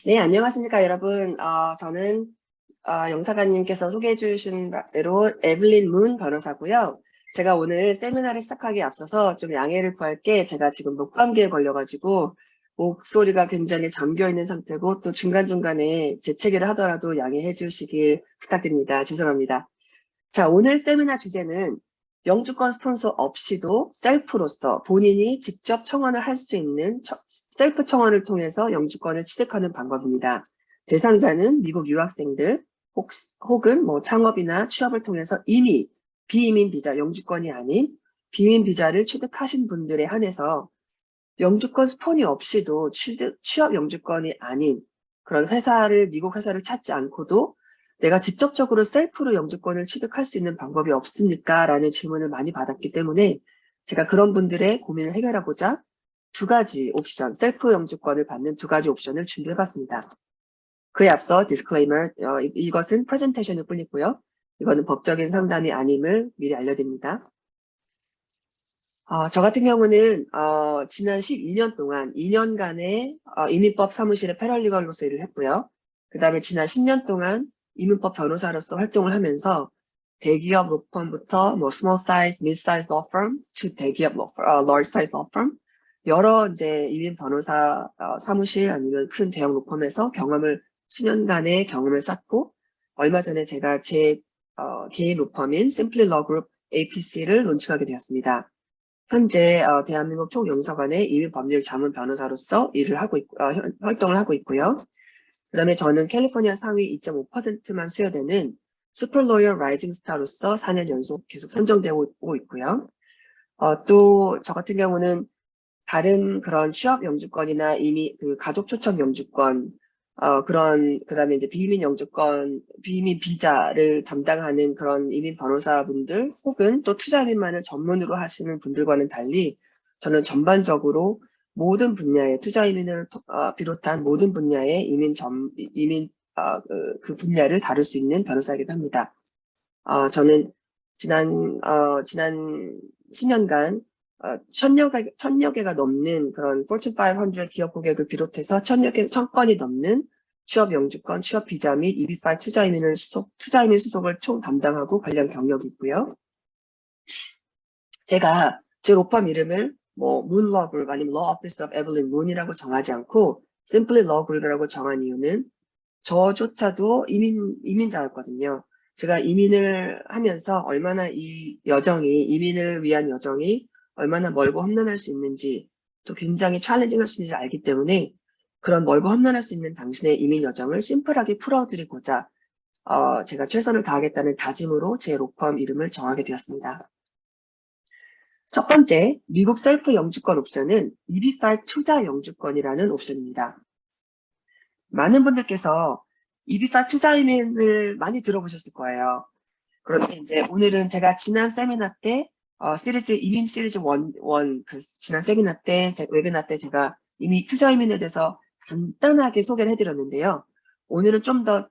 네, 안녕하십니까, 여러분. 저는 영사관님께서 소개해 주신 대로 에블린 문 변호사고요. 제가 오늘 세미나를 시작하기에 앞서서 좀 양해를 구할게 제가 지금 목감기에 걸려가지고 목소리가 굉장히 잠겨 있는 상태고 또 중간중간에 재채기를 하더라도 양해해 주시길 부탁드립니다. 죄송합니다. 자, 오늘 세미나 주제는 영주권 스폰서 없이도 셀프로서 본인이 직접 청원을 할 수 있는 셀프 청원을 통해서 영주권을 취득하는 방법입니다. 대상자는 미국 유학생들 혹은 창업이나 취업을 통해서 이미 비이민 비자, 영주권이 아닌 비이민 비자를 취득하신 분들에 한해서 영주권 스폰이 없이도 취업 영주권이 아닌 그런 미국 회사를 찾지 않고도 내가 직접적으로 셀프로 영주권을 취득할 수 있는 방법이 없습니까? 라는 질문을 많이 받았기 때문에 제가 그런 분들의 고민을 해결하고자 두 가지 옵션, 셀프 영주권을 받는 두 가지 옵션을 준비해봤습니다. 그에 앞서 디스클레이머, 이것은 프레젠테이션일 뿐이고요. 이거는 법적인 상담이 아님을 미리 알려드립니다. 저 같은 경우는 지난 12년 동안 2년간의 이민법 사무실의 패럴리걸로서 일을 했고요. 그 다음에 지난 10년 동안 이민법 변호사로서 활동을 하면서 대기업 로펌부터 small size, mid size law firm, to 대기업 large size law firm, 여러 이제 이민 변호사 사무실 아니면 큰 대형 로펌에서 수년간의 경험을 쌓고 얼마 전에 제가 제 개인 로펌인 Simply Law Group APC를 론칭하게 되었습니다. 현재 대한민국 총영사관의 이민법률 자문 변호사로서 활동을 하고 있고요. 그 다음에 저는 캘리포니아 상위 2.5%만 수여되는 슈퍼로이어 라이징 스타로서 4년 연속 계속 선정되고 있고요. 또 저 같은 경우는 다른 그런 취업 영주권이나 이미 그 가족 초청 영주권, 그 다음에 이제 비이민 비자를 담당하는 그런 이민 변호사분들 혹은 또 투자 이민만을 전문으로 하시는 분들과는 달리 저는 전반적으로 모든 분야의 투자 이민을 비롯한 모든 분야의 그 분야를 다룰 수 있는 변호사이기도 합니다. 저는 지난 10년간 1000여 개가 넘는 그런 Fortune 500 기업 고객을 비롯해서 1000건이 넘는 취업 영주권, 취업 비자 및 EB5 투자이민 수속을 총 담당하고 관련 경력이 있고요. 제가 제 로펌 이름을 문 Law Group 아니면 Law Office of Evelyn Moon이라고 정하지 않고 Simply Law Group이라고 정한 이유는 저조차도 이민자였거든요. 제가 이민을 하면서 얼마나 이민을 위한 여정이 얼마나 멀고 험난할 수 있는지 또 굉장히 챌린징할 수 있는지 알기 때문에 그런 멀고 험난할 수 있는 당신의 이민 여정을 심플하게 풀어드리고자 제가 최선을 다하겠다는 다짐으로 제 로펌 이름을 정하게 되었습니다. 첫 번째, 미국 셀프 영주권 옵션은 EB5 투자 영주권이라는 옵션입니다. 많은 분들께서 EB5 투자 이민을 많이 들어보셨을 거예요. 그런데 이제 오늘은 제가 지난 세미나 때 이민 시리즈 1, 지난 세미나 때, 웨비나 때 제가 이미 투자 이민에 대해서 간단하게 소개를 해드렸는데요. 오늘은 좀 더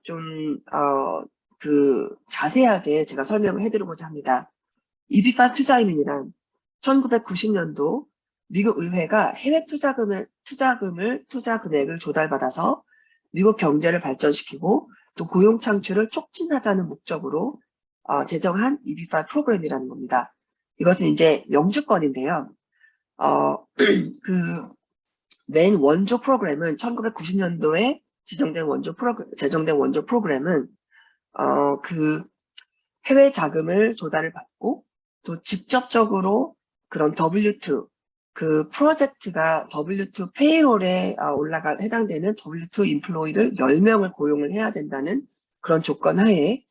자세하게 제가 설명을 해드리고자 합니다. EB5 투자 이민이란 1990년도 미국 의회가 해외 투자 금액을 조달받아서 미국 경제를 발전시키고 또 고용 창출을 촉진하자는 목적으로 제정한 EB5 프로그램이라는 겁니다. 이것은 이제 영주권인데요. 맨 원조 프로그램은 1990년도에 제정된 원조 프로그램은 그 해외 자금을 조달을 받고 또 직접적으로 그런 W2 그 프로젝트가 W2 페이롤에 해당되는 W2 임플로이를 10명을 고용을 해야 된다는 그런 조건 하에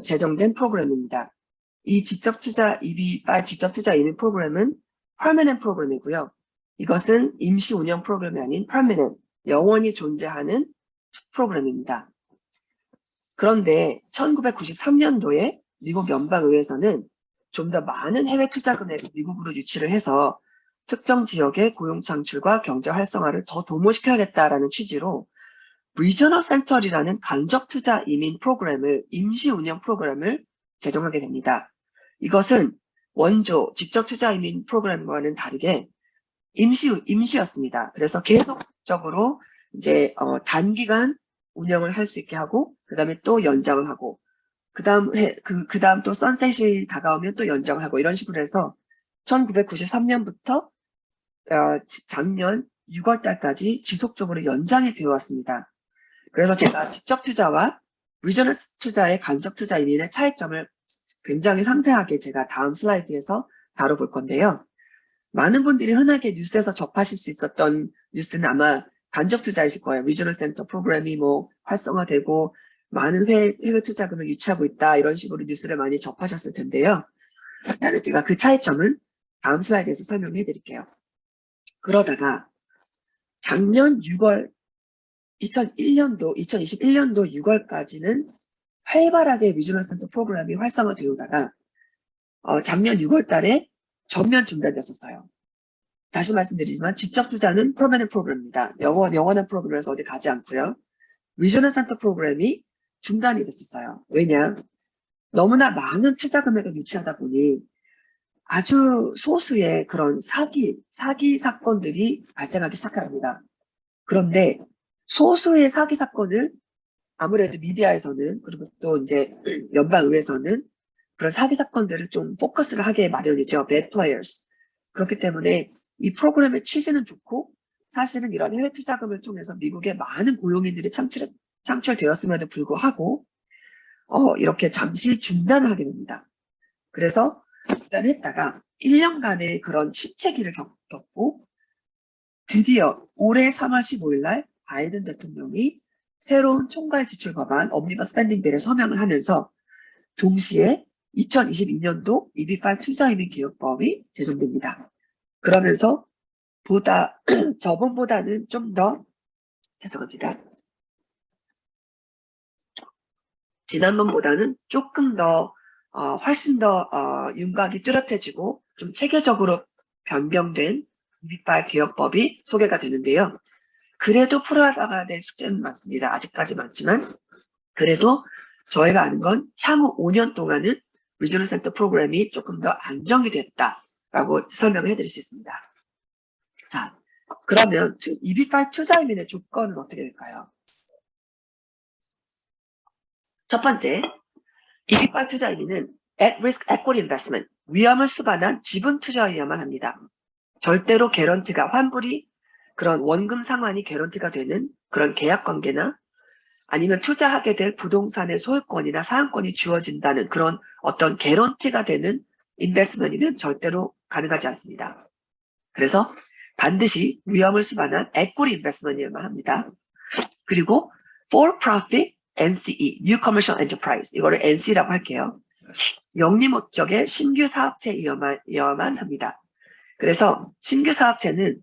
제정된 프로그램입니다. 이 EB5 직접 투자 이민 프로그램은 permanent 프로그램이고요. 이것은 임시 운영 프로그램이 아닌 permanent, 영원히 존재하는 프로그램입니다. 그런데 1993년도에 미국 연방의회에서는 좀 더 많은 해외 투자 금액을 미국으로 유치를 해서 특정 지역의 고용 창출과 경제 활성화를 더 도모시켜야겠다라는 취지로 리저널 센터리라는 간접 투자 이민 임시 운영 프로그램을 제정하게 됩니다. 이것은 원조 직접 투자 이민 프로그램과는 다르게 임시였습니다. 그래서 계속적으로 이제 단기간 운영을 할 수 있게 하고 그 다음에 또 연장을 하고 그 다음 또 선셋이 다가오면 또 연장을 하고 이런 식으로 해서 1993년부터 작년 6월 달까지 지속적으로 연장이 되어 왔습니다. 그래서 제가 직접 투자와 리저널 투자의 간접 투자 의미의 차이점을 굉장히 상세하게 제가 다음 슬라이드에서 다뤄볼 건데요. 많은 분들이 흔하게 뉴스에서 접하실 수 있었던 뉴스는 아마 간접 투자이실 거예요. 리저널 센터 프로그램이 뭐 활성화되고 많은 해외 투자금을 유치하고 있다 이런 식으로 뉴스를 많이 접하셨을 텐데요. 일단은 제가 그 차이점은 다음 슬라이드에서 설명해 드릴게요. 그러다가 작년 6월 2021년도 6월까지는 활발하게 리저널 센터 프로그램이 활성화되어다가 작년 6월 달에 전면 중단됐었어요. 다시 말씀드리지만 직접 투자는 퍼머넌트 프로그램입니다. 영원한 프로그램에서 어디 가지 않고요. 리저널 센터 프로그램이 중단이 됐었어요. 왜냐? 너무나 많은 투자 금액을 유치하다 보니 아주 소수의 그런 사기 사건들이 발생하기 시작합니다. 그런데 소수의 사기 사건을 아무래도 미디어에서는 그리고 또 이제 연방의회에서는 그런 사기 사건들을 좀 포커스를 하게 마련이죠. bad players. 그렇기 때문에 이 프로그램의 취지는 좋고 사실은 이런 해외 투자금을 통해서 미국의 많은 고용인들이 창출되었음에도 불구하고 이렇게 잠시 중단을 하게 됩니다. 그래서 중단했다가 1년간의 그런 침체기를 겪고 드디어 올해 3월 15일 날 바이든 대통령이 새로운 총괄 지출 법안 엄니버스 스펜딩 빌에 서명을 하면서 동시에 2022년도 EB5 투자이민 개혁법이 제정됩니다. 그러면서 저번보다는 좀 더 죄송합니다. 지난번보다는 조금 더 훨씬 더 윤곽이 뚜렷해지고 좀 체계적으로 변경된 EB5 개혁법이 소개가 되는데요. 그래도 풀어나가야 될 숙제는 많습니다. 아직까지 많지만 그래도 저희가 아는 건 향후 5년 동안은 리저널 센터 프로그램이 조금 더 안정이 됐다라고 설명해 드릴 수 있습니다. 자, 그러면 EB5 투자이민의 조건은 어떻게 될까요? 첫 번째, EB5 투자이민은 at-risk equity investment, 위험을 수반한 지분 투자여야만 합니다. 절대로 개런티가 환불이 그런 원금 상환이 개런티가 되는 그런 계약 관계나 아니면 투자하게 될 부동산의 소유권이나 사용권이 주어진다는 그런 어떤 개런티가 되는 인베스트먼트는 절대로 가능하지 않습니다. 그래서 반드시 위험을 수반한 equity investment이어야만 합니다. 그리고 for profit NCE, New Commercial Enterprise, 이거를 NC라고 할게요. 영리 목적의 신규 사업체이어야만 합니다. 그래서 신규 사업체는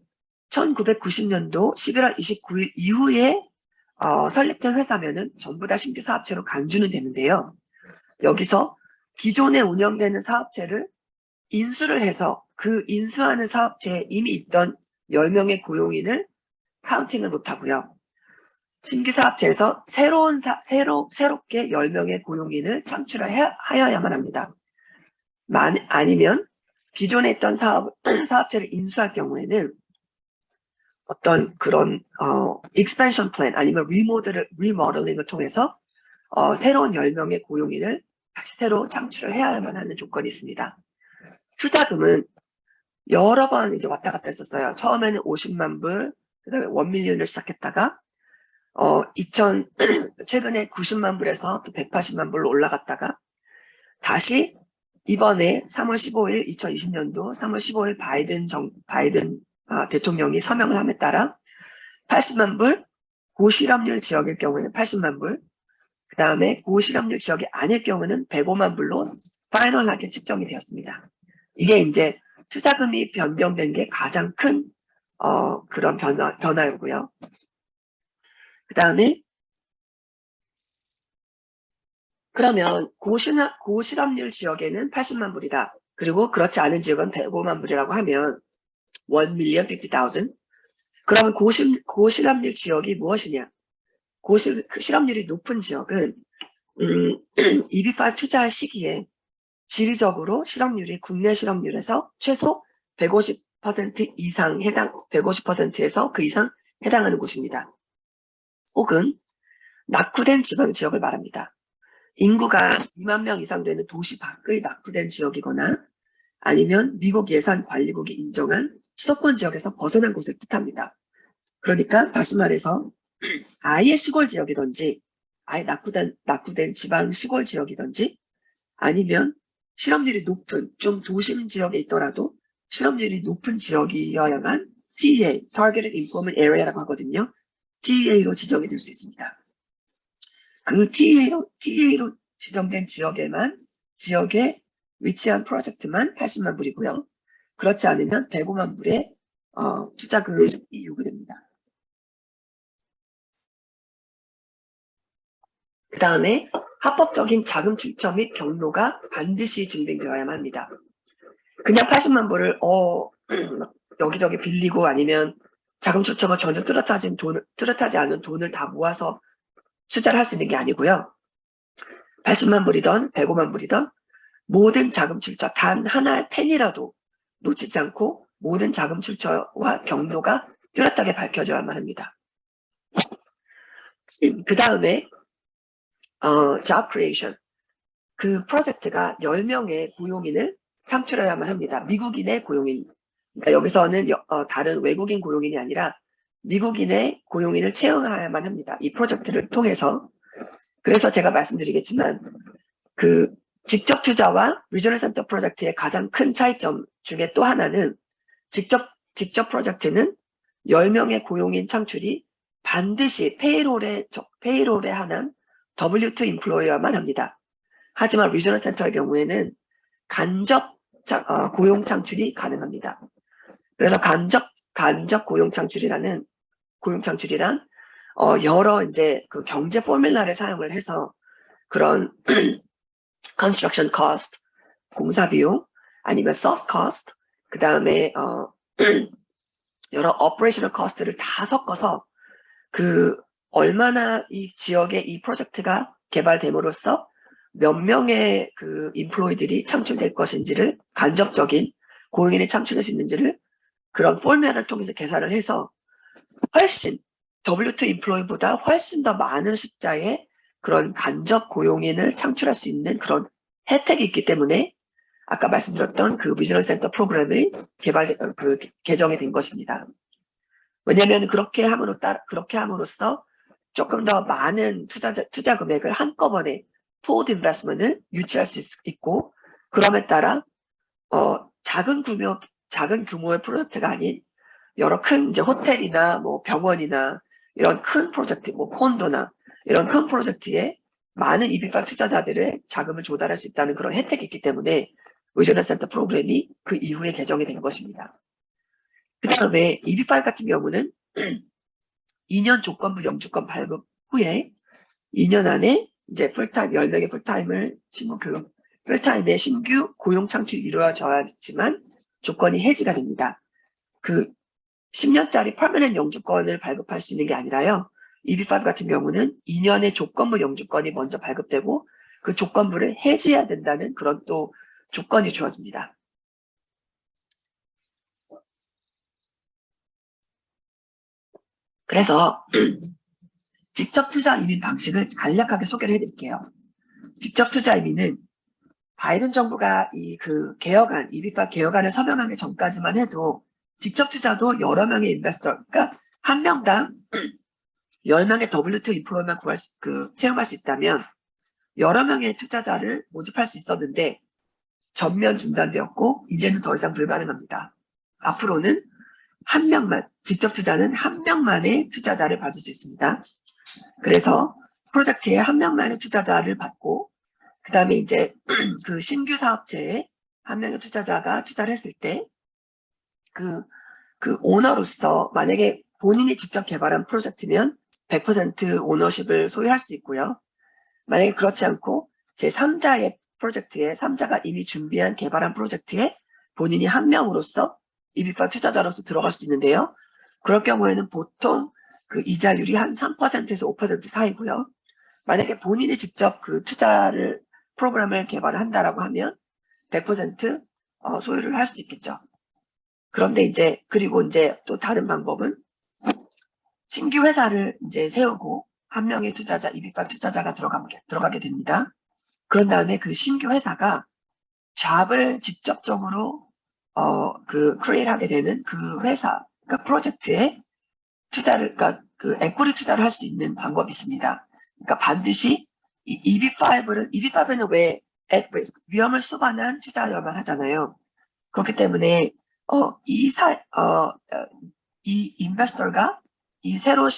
1990년도 11월 29일 이후에 설립된 회사면은 전부 다 신규 사업체로 간주는 되는데요. 여기서 기존에 운영되는 사업체를 인수를 해서 그 인수하는 사업체에 이미 있던 10명의 고용인을 카운팅을 못하고요. 신규 사업체에서 새롭게 10명의 고용인을 창출하여야만 합니다. 아니면 기존에 있던 사업체를 인수할 경우에는 어떤 그런 expansion plan 아니면 리모델링을 통해서 새로운 10명의 고용인을 다시 새로 창출을 해야만 하는 조건이 있습니다. 투자금은 여러 번 이제 왔다 갔다 했었어요. 처음에는 50만 불, 그 다음에 1밀리언을 시작했다가 최근에 90만 불에서 또 180만 불로 올라갔다가 다시 이번에 3월 15일 2020년도 3월 15일 바이든 대통령이 서명을 함에 따라 80만 불, 고실업률 지역일 경우에는 80만 불, 그 다음에 고실업률 지역이 아닐 경우는 105만 불로 파이널하게 측정이 되었습니다. 이게 이제 투자금이 변경된 게 가장 큰 그런 변화이고요. 그 다음에 그러면 고실업률 지역에는 80만 불이다. 그리고 그렇지 않은 지역은 105만 불이라고 하면 1,050,000. 그러면 고실업률 지역이 무엇이냐? 실업률이 높은 지역은 EB5 투자할 시기에 지리적으로 국내 실업률에서 최소 150% 이상 150%에서 그 이상 해당하는 곳입니다. 혹은 낙후된 지방 지역을 말합니다. 인구가 2만 명 이상 되는 도시 밖의 낙후된 지역이거나 아니면 미국 예산관리국이 인정한 수도권 지역에서 벗어난 곳을 뜻합니다. 그러니까 다시 말해서 아예 시골 지역이든지 아예 낙후된 지방 시골 지역이든지 아니면 실업률이 높은 좀 도심 지역에 있더라도 실업률이 높은 지역이어야만 TA, Targeted Employment Area라고 하거든요. TA로 지정이 될 수 있습니다. 그 TA로 지정된 지역에 위치한 프로젝트만 80만 불이고요. 그렇지 않으면 105만 불의 투자금이 요구됩니다. 그 다음에 합법적인 자금 출처 및 경로가 반드시 증빙되어야만 합니다. 그냥 80만 불을 여기저기 빌리고 아니면 자금 출처가 전혀 뚜렷하지 않은 돈을 다 모아서 투자를 할 수 있는 게 아니고요. 80만 불이든 105만 불이든 모든 자금 출처 단 하나의 펜이라도 놓치지 않고 모든 자금 출처와 경로가 뚜렷하게 밝혀져야만 합니다. 그 다음에 job creation. 그 프로젝트가 10명의 고용인을 창출해야만 합니다. 미국인의 고용인. 그러니까 여기서는 다른 외국인 고용인이 아니라 미국인의 고용인을 채용해야만 합니다. 이 프로젝트를 통해서. 그래서 제가 말씀드리겠지만 그 직접 투자와 리저널 센터 프로젝트의 가장 큰 차이점 중에 또 하나는 직접 프로젝트는 10명의 고용인 창출이 반드시 페이롤에 한한 W2 임플로이어만 합니다. 하지만 리저널 센터의 경우에는 간접 고용 창출이 가능합니다. 그래서 간접 고용 창출이란 여러 이제 그 경제 포뮬라를 사용을 해서 그런 construction cost, 공사 비용, 아니면 soft cost, 그 다음에 여러 operational cost를 다 섞어서 그 얼마나 이 지역의 이 프로젝트가 개발됨으로써 몇 명의 그 인플로이들이 창출될 것인지를 간접적인 고용인이 창출할 수 있는지를 그런 포뮬라를 통해서 계산을 해서 훨씬 W2 인플로이보다 훨씬 더 많은 숫자의 그런 간접 고용인을 창출할 수 있는 그런 혜택이 있기 때문에 아까 말씀드렸던 그 비즈니스 센터 프로그램이 개정이 된 것입니다. 왜냐하면 그렇게 함으로써 조금 더 많은 투자 금액을 한꺼번에 포워드 인베스트먼트를 유치할 수 있고 그럼에 따라 작은 규모의 프로젝트가 아닌 여러 큰 이제 호텔이나 뭐 병원이나 이런 큰 프로젝트, 뭐 콘도나 이런 큰 프로젝트에 많은 EB5 투자자들의 자금을 조달할 수 있다는 그런 혜택이 있기 때문에 리저널 센터 프로그램이 그 이후에 개정이 된 것입니다. 그 다음에 EB5 같은 경우는 2년 조건부 영주권 발급 후에 2년 안에 이제 풀타임 10명의 풀타임의 신규 고용 창출이 이루어져야지만 조건이 해지가 됩니다. 그 10년짜리 퍼머넌트 영주권을 발급할 수 있는 게 아니라요. EB5 같은 경우는 2년의 조건부 영주권이 먼저 발급되고 그 조건부를 해지해야 된다는 그런 또 조건이 주어집니다. 그래서 직접 투자 이민 방식을 간략하게 소개를 해드릴게요. 직접 투자 이민은 바이든 정부가 개혁안, EB5 개혁안을 서명하기 전까지만 해도 직접 투자도 여러 명의 인베스터, 그러니까 한 명당 10명의 W2 인플로이만 채용할 수 있다면 여러 명의 투자자를 모집할 수 있었는데 전면 중단되었고 이제는 더 이상 불가능합니다. 앞으로는 직접 투자는 한 명만의 투자자를 받을 수 있습니다. 그래서 프로젝트에 한 명만의 투자자를 받고 그 다음에 이제 그 신규 사업체에 한 명의 투자자가 투자를 했을 때 그 오너로서 만약에 본인이 직접 개발한 프로젝트면 100% 오너십을 소유할 수 있고요. 만약에 그렇지 않고 제3자의 프로젝트에 3자가 이미 준비한 개발한 프로젝트에 본인이 한 명으로서 EB5 투자자로서 들어갈 수 있는데요. 그럴 경우에는 보통 그 이자율이 한 3%에서 5% 사이고요. 만약에 본인이 직접 그 프로그램을 개발을 한다라고 하면 100% 소유를 할 수도 있겠죠. 그런데 그리고 또 다른 방법은 신규 회사를 이제 세우고 한 명의 투자자, EB5 투자자가 들어가게 됩니다. 그런 다음에 그 신규 회사가 잡을 직접적으로 크리에이트하게 되는 그 회사, 그러니까 프로젝트에 투자를, 그러니까 그 에quity 투자를 할 수 있는 방법이 있습니다. 그러니까 반드시 이 EB5는 왜 at risk, 위험을 수반한 투자여만 하잖아요. 그렇기 때문에 이 인베스터가 이 새로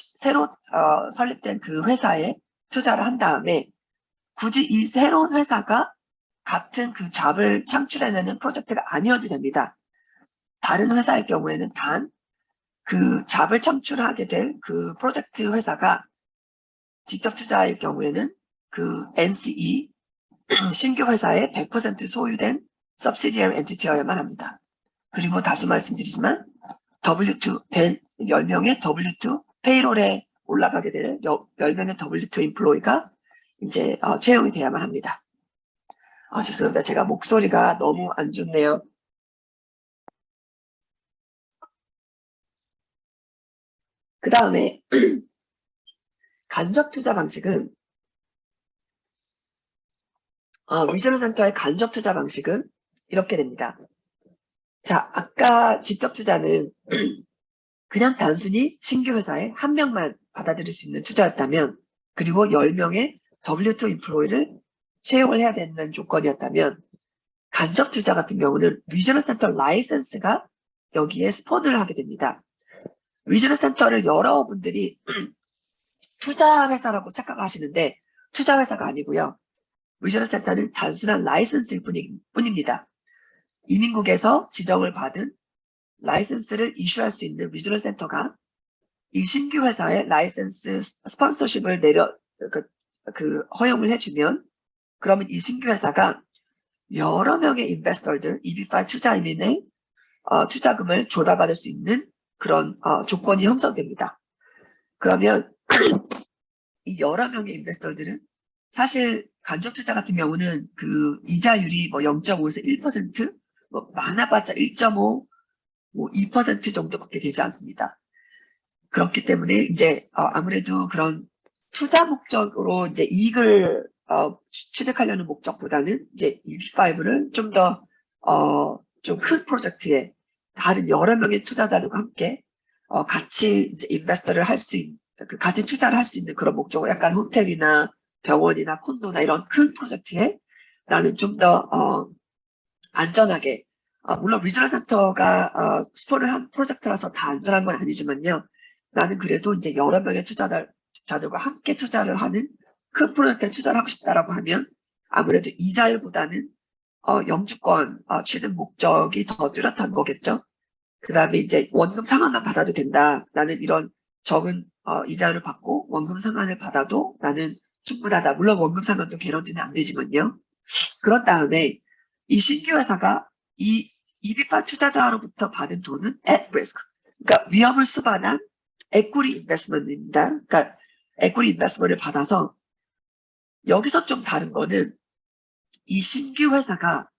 설립된 그 회사에 투자를 한 다음에 굳이 이 새로운 회사가 같은 그 잡을 창출해내는 프로젝트가 아니어도 됩니다. 다른 회사의 경우에는 단 그 잡을 창출하게 될 그 프로젝트 회사가 직접 투자의 경우에는 그 NCE 신규 회사의 100% 소유된 subsidiary entity여야만 합니다. 그리고 다시 말씀드리지만 W2 된 10명의 W2 페이롤에 올라가게 될 10명의 W2 인플로이가 이제 채용이 돼야만 합니다. 죄송합니다. 제가 목소리가 너무 안 좋네요. 그 다음에 간접 투자 방식은 리저널 센터의 간접 투자 방식은 이렇게 됩니다. 자, 아까 직접 투자는 그냥 단순히 신규 회사에 한 명만 받아들일 수 있는 투자였다면, 그리고 10명의 W2 인플로이를 채용을 해야 되는 조건이었다면, 간접 투자 같은 경우는 리저널 센터 라이센스가 여기에 스폰을 하게 됩니다. 리저널 센터를 여러분들이 투자 회사라고 착각하시는데 투자 회사가 아니고요. 리저널 센터는 단순한 라이센스일 뿐입니다. 이민국에서 지정을 받은 라이센스를 이슈할 수 있는 리저널 센터가 이 신규 회사의 라이센스 스폰서십을 허용을 해주면, 그러면 이 신규 회사가 여러 명의 인베스터들, EB5 투자인의 투자금을 조달받을 수 있는 그런 조건이 형성됩니다. 그러면 이 여러 명의 인베스터들은 사실 간접 투자 같은 경우는 그 이자율이 뭐 0.5에서 1%, 뭐 많아봤자 1.5, 뭐 2% 정도밖에 되지 않습니다. 그렇기 때문에 이제 아무래도 그런 투자 목적으로 이제 이익을 취득하려는 목적보다는 이제 EB5를 좀 더 좀 큰 프로젝트에 다른 여러 명의 투자자들과 함께 같이 이제 인베스터를 할 수 있는, 같이 투자를 할 수 있는 그런 목적으로, 약간 호텔이나 병원이나 콘도나 이런 큰 프로젝트에 나는 좀 더 안전하게, 물론 리저널 센터가 스폰을 한 프로젝트라서 다 안전한 건 아니지만요. 나는 그래도 이제 여러 명의 투자자들과 함께 투자를 하는 큰 프로젝트에 투자를 하고 싶다라고 하면 아무래도 이자율보다는 영주권 취득 목적이 더 뚜렷한 거겠죠. 그 다음에 이제 원금 상환만 받아도 된다. 나는 이런 적은 이자를 받고 원금 상환을 받아도 나는 충분하다. 물론 원금 상환도 개런티는 안 되지만요. 그런 다음에 이 신규 회사가 이 EB5 투자자로부터 받은 돈은 at risk, 그러니까 위험을 수반한 equity investment입니다. 그러니까 equity investment을 받아서, 여기서 좀 다른 거는 이 신규 회사가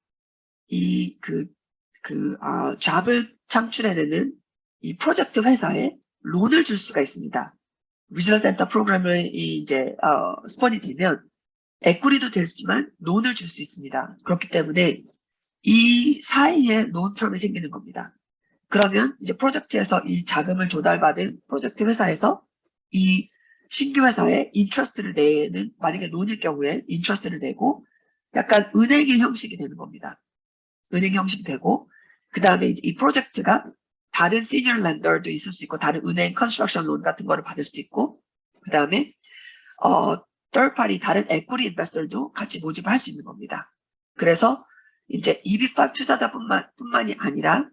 잡을 창출해내는 이 프로젝트 회사에 론을 줄 수가 있습니다. 리저널 센터 프로그램을 이제 스폰이 되면 에quity 되지만 론을 줄 수 있습니다. 그렇기 때문에 이 사이에 론처럼이 생기는 겁니다. 그러면 이제 프로젝트에서 이 자금을 조달받은 프로젝트 회사에서 이 신규 회사에 인트러스트를 내는, 만약에 론일 경우에 인트러스트를 내고 약간 은행의 형식이 되는 겁니다. 은행 형식이 되고, 그 다음에 이제 이 프로젝트가 다른 시니어 렌더도 있을 수 있고, 다른 은행 컨스트럭션 론 같은 거를 받을 수도 있고, 그 다음에 third party 다른 equity investor도 같이 모집을 할 수 있는 겁니다. 그래서 이제 EB5 투자자뿐만이 아니라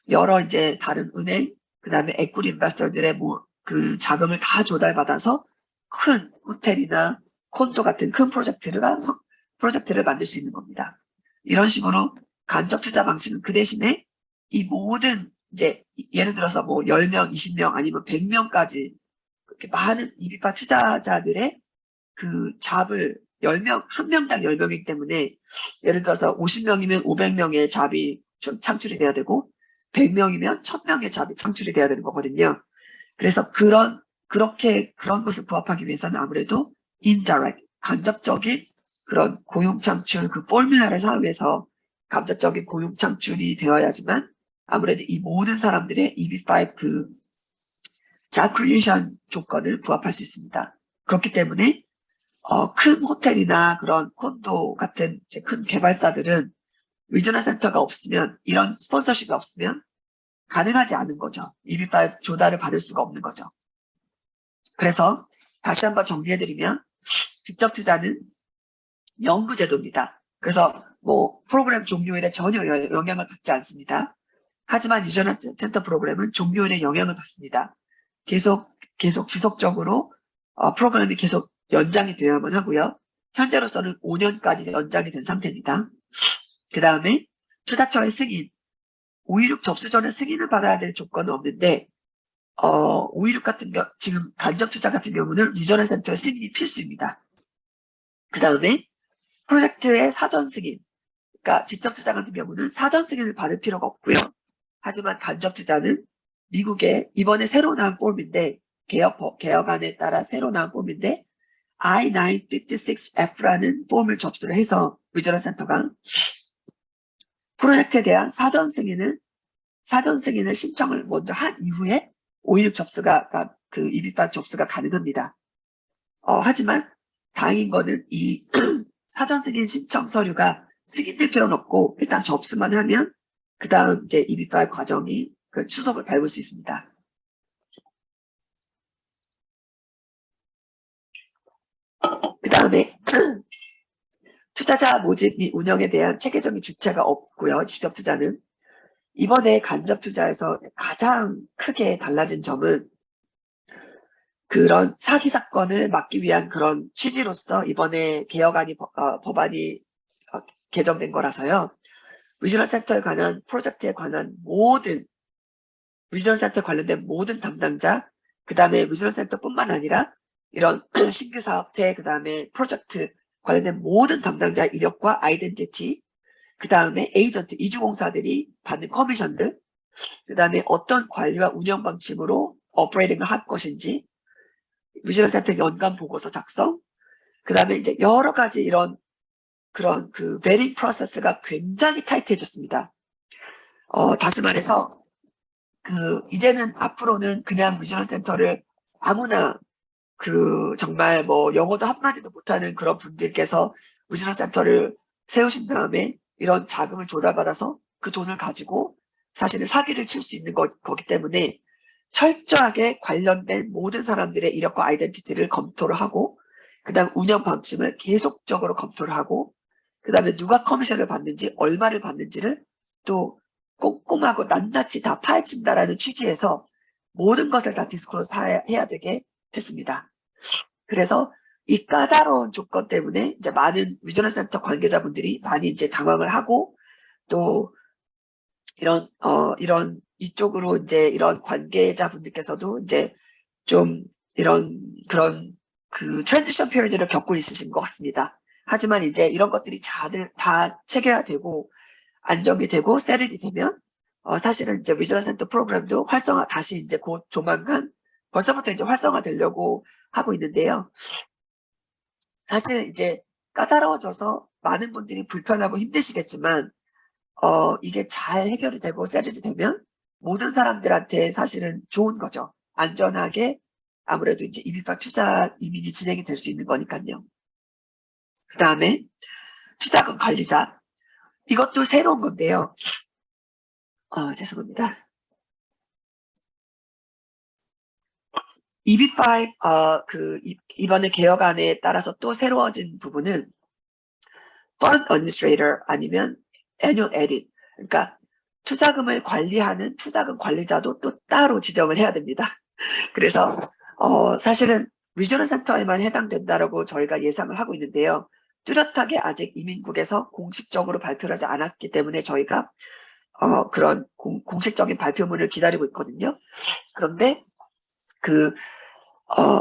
여러 이제 다른 은행, 그 다음에 equity investor들의 그 자금을 다 조달받아서 큰 호텔이나 콘도 같은 큰 프로젝트를 만들 수 있는 겁니다. 이런 식으로 간접 투자 방식은 그 대신에 이 모든 이제 예를 들어서 뭐 10명, 20명 아니면 100명까지 그렇게 많은 EB5 투자자들의 그 잡을 10명, 한 명당 10명이기 때문에 예를 들어서 50명이면 500명의 잡이 창출이 돼야 되고 100명이면 1000명의 잡이 창출이 돼야 되는 거거든요. 그래서 그런 그런 것을 부합하기 위해서는 아무래도 indirect, 간접적인 그런 고용 창출 그 포뮬라를 사용해서 간접적인 고용 창출이 되어야지만 아무래도 이 모든 사람들의 EB5 그 job creation 조건을 부합할 수 있습니다. 그렇기 때문에 큰 호텔이나 그런 콘도 같은 이제 큰 개발사들은 리저널 센터가 없으면 이런 스폰서십이 없으면 가능하지 않은 거죠. EB5 조달을 받을 수가 없는 거죠. 그래서 다시 한번 정리해드리면 직접 투자는 연구제도입니다. 그래서 뭐 프로그램 종료일에 전혀 영향을 받지 않습니다. 하지만 리저널 센터 프로그램은 종료일에 영향을 받습니다. 계속 지속적으로 프로그램이 계속 연장이 되어야만 하고요. 현재로서는 5년까지 연장이 된 상태입니다. 그 다음에 투자처의 승인, 526 접수 전에 승인을 받아야 될 조건은 없는데 526 같은 지금 간접 투자 같은 경우는 리저널 센터의 승인이 필수입니다. 그 다음에 프로젝트의 사전 승인, 그러니까 직접 투자 같은 경우는 사전 승인을 받을 필요가 없고요. 하지만 간접 투자는 미국의 이번에 새로 나온 폼인데 개혁안에 따라 새로 나온 폼인데 I-956F라는 폼을 접수를 해서 리저널 센터가 프로젝트에 대한 사전 승인을 신청을 먼저 한 이후에 516 접수가 그 EB5 접수가 가능합니다. 하지만 다행인 거는 이 사전 승인 신청 서류가 승인될 필요는 없고 일단 접수만 하면 그 다음 이제 EB5 과정이 그 수속을 밟을 수 있습니다. 그 다음에 투자자 모집 및 운영에 대한 체계적인 주체가 없고요. 직접 투자는 이번에 간접 투자에서 가장 크게 달라진 점은 그런 사기 사건을 막기 위한 그런 취지로서 이번에 개혁안이 법안이 개정된 거라서요. 리저널 센터에 관한 프로젝트에 관한 모든 리저널 센터 관련된 모든 담당자, 그 다음에 리저널 센터뿐만 아니라 이런 신규 사업체, 그 다음에 프로젝트 관련된 모든 담당자 이력과 아이덴티티, 그 다음에 에이전트, 이주공사들이 받는 커미션들, 그 다음에 어떤 관리와 운영 방침으로 오퍼레이팅을 할 것인지, 리저널 센터 연간 보고서 작성, 그 다음에 이제 여러 가지 그런 그 베링 프로세스가 굉장히 타이트해졌습니다. 다시 말해서 이제는 앞으로는 그냥 리저널 센터를 아무나 정말 뭐 영어도 한마디도 못하는 그런 분들께서 리저널 센터를 세우신 다음에 이런 자금을 조달받아서 그 돈을 가지고 사실은 사기를 칠 수 있는 거기 때문에 철저하게 관련된 모든 사람들의 이력과 아이덴티티를 검토를 하고 그 다음 운영 방침을 계속적으로 검토를 하고 그 다음에 누가 커미션을 받는지 얼마를 받는지를 또 꼼꼼하고 낱낱이 다 파헤친다라는 취지에서 모든 것을 다 디스클로즈 해야 되게 됐습니다. 그래서 이 까다로운 조건 때문에 이제 많은 리저널 센터 관계자분들이 많이 이제 당황을 하고 또 이런 이쪽으로 이제 이런 관계자분들께서도 이제 좀 그런 트랜지션 피리드를 겪고 있으신 것 같습니다. 하지만 이제 이런 것들이 다 체계화되고 안정이 되고 세틀이 되면 사실은 이제 리저널 센터 프로그램도 다시 이제 곧 조만간 벌써부터 이제 활성화되려고 하고 있는데요. 사실 이제 까다로워져서 많은 분들이 불편하고 힘드시겠지만 이게 잘 해결이 되고 세틀이 되면 모든 사람들한테 사실은 좋은 거죠. 안전하게 아무래도 이제 EB5 투자 이민이 진행이 될 수 있는 거니까요. 그 다음에 투자금 관리자. 이것도 새로운 건데요. 죄송합니다. EB5 이번에 개혁안에 따라서 또 새로워진 부분은 Fund Administrator 아니면 Annual Edit. 그러니까 투자금을 관리하는 투자금 관리자도 또 따로 지정을 해야 됩니다. 그래서 사실은 리저널 센터에만 해당된다라고 저희가 예상을 하고 있는데요. 뚜렷하게 아직 이민국에서 공식적으로 발표를 하지 않았기 때문에 저희가 그런 공식적인 발표문을 기다리고 있거든요. 그런데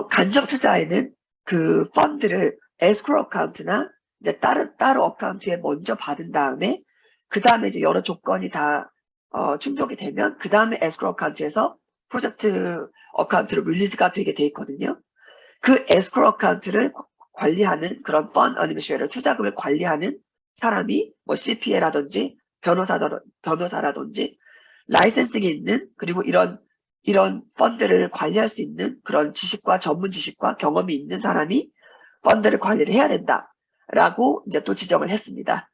간접 투자에는 그 펀드를 에스크로 어카운트나 이제 따로 어카운트에 먼저 받은 다음에 그 다음에 이제 여러 조건이 다 충족이 되면 그 다음에 에스크로 어카운트에서 프로젝트 어카운트로 릴리즈가 되게 돼 있거든요. 그 에스크로 어카운트를 관리하는 그런 펀드 어드미니스트레이터 투자금을 관리하는 사람이 뭐 CPA라든지 변호사라든지 라이센싱이 있는 그리고 이런 펀드를 관리할 수 있는 그런 지식과 전문 지식과 경험이 있는 사람이 펀드를 관리를 해야 된다라고 이제 또 지정을 했습니다.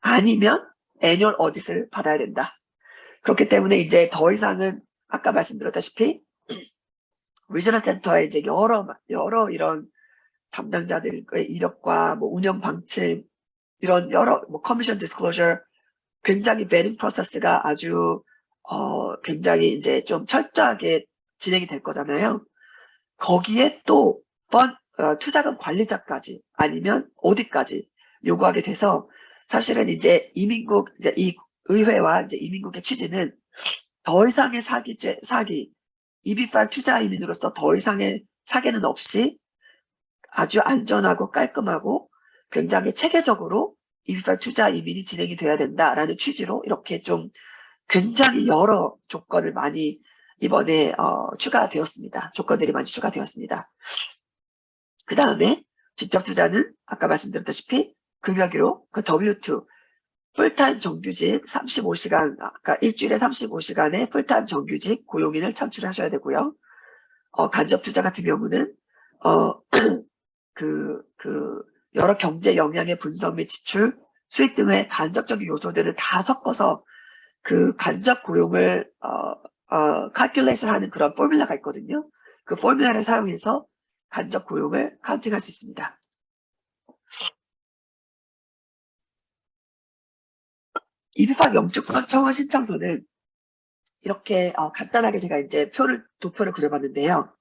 아니면 애뉴얼 어딧을 받아야 된다. 그렇기 때문에 이제 더 이상은 아까 말씀드렸다시피 리저널 센터에 이제 여러 이런 담당자들의 이력과 뭐 운영 방침 이런 여러 뭐 커미션 디스클로저 굉장히 베링 프로세스가 아주 굉장히 이제 좀 철저하게 진행이 될 거잖아요. 거기에 또 투자금 관리자까지 아니면 오디까지 요구하게 돼서 사실은 이제 이민국 이제 이 의회와 이제 이민국의 취지는 더 이상의 사기 EB5 투자 이민으로서 더 이상의 사기는 없이 아주 안전하고 깔끔하고 굉장히 체계적으로 EB5 투자 이민이 진행이 돼야 된다라는 취지로 이렇게 좀 굉장히 여러 조건을 많이 이번에 추가되었습니다. 조건들이 많이 추가되었습니다. 그 다음에 직접 투자는 아까 말씀드렸다시피 금요기로 그 W2 풀타임 정규직 35시간 아까 일주일에 35시간의 풀타임 정규직 고용인을 창출하셔야 되고요. 간접 투자 같은 경우는 여러 경제 영향의 분석 및 지출, 수익 등의 간접적인 요소들을 다 섞어서 그 간접 고용을 calculate을 하는 그런 포뮬라가 있거든요. 그 포뮬라를 사용해서 간접 고용을 카운팅할 수 있습니다. EB5 영주권 청원 신청서는 이렇게 간단하게 제가 이제 도표를 그려봤는데요.